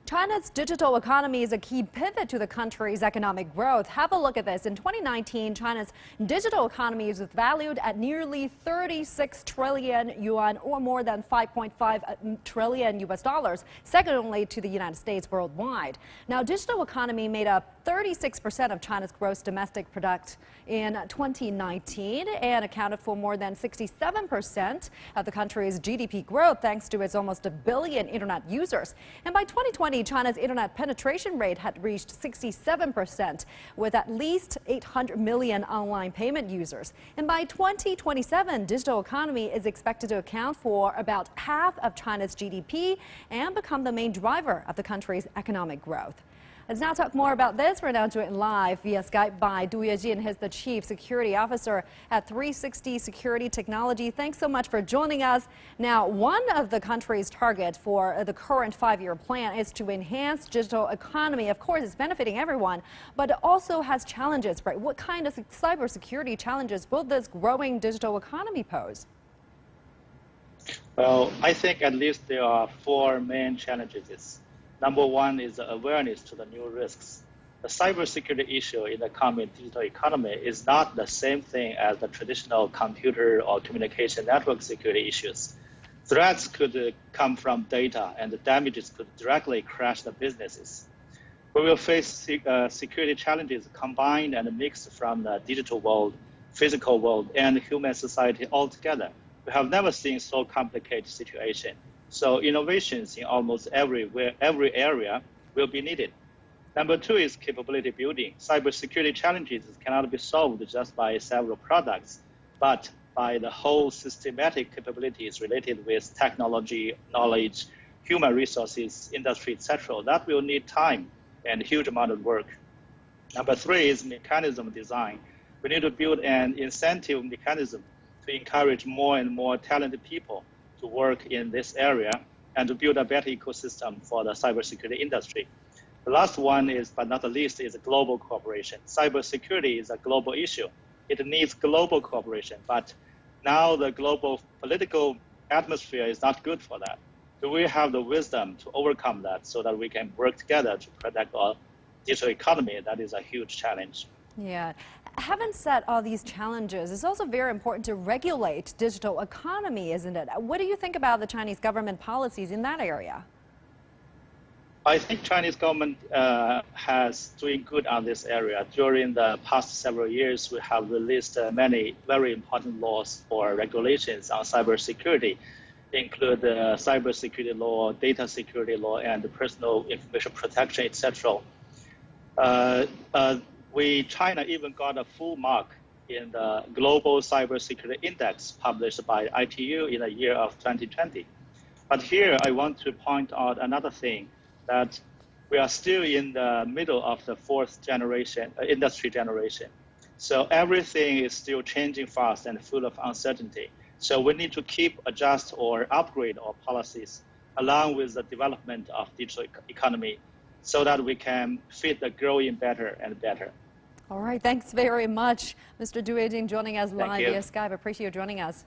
China's digital economy is a key pivot to the country's economic growth. Have a look at this. In 2019, China's digital economy is valued at nearly 36 trillion yuan, or more than 5.5 trillion US dollars, second only to the United States worldwide. Now, digital economy made up 36% of China's gross domestic product in 2019 and accounted for more than 67% of the country's GDP growth, thanks to its almost a billion internet users. And by 2020, China's internet penetration rate had reached 67%, with at least 800 million online payment users. And by 2027, digital economy is expected to account for about half of China's GDP and become the main driver of the country's economic growth. Let's now talk more about this. We're now joined live via Skype by Du Yuejin. He's the Chief Security Officer at 360 Security Technology. Thanks so much for joining us. Now, one of the country's targets for the current five-year plan is to enhance digital economy. Of course, it's benefiting everyone, but it also has challenges, right? What kind of cybersecurity challenges will this growing digital economy pose? Well, I think at least there are four main challenges. Number one is the awareness to the new risks. The cybersecurity issue in the coming digital economy is not the same thing as the traditional computer or communication network security issues. Threats could come from data, and the damages could directly crash the businesses. We will face security challenges combined and mixed from the digital world, physical world, and human society altogether. We have never seen so complicated situation. So innovations in almost every area will be needed. Number two is capability building. Cybersecurity challenges cannot be solved just by several products, but by the whole systematic capabilities related with technology, knowledge, human resources, industry, etc. That will need time and a huge amount of work. Number three is mechanism design. We need to build an incentive mechanism to encourage more and more talented people to work in this area and to build a better ecosystem for the cybersecurity industry. The last one is, but not the least, is global cooperation. Cybersecurity is a global issue. It needs global cooperation, but now the global political atmosphere is not good for that. Do we have the wisdom to overcome that so that we can work together to protect our digital economy? That is a huge challenge. Yeah. Having said all these challenges, it's also very important to regulate digital economy, isn't it? What do you think about the Chinese government policies in that area? I think Chinese government has doing good on this area. During the past several years, we have released many very important laws or regulations on cybersecurity, include the cybersecurity law, data security law, and the personal information protection, etc. China even got a full mark in the Global Cybersecurity Index published by ITU in the year of 2020. But here I want to point out another thing, that we are still in the middle of the fourth generation, industry generation. So everything is still changing fast and full of uncertainty. So we need to keep adjust or upgrade our policies along with the development of digital economy so that we can fit the growing better and better. All right, thanks very much, Mr. Du Yuejin, joining us live via Skype. Appreciate you joining us.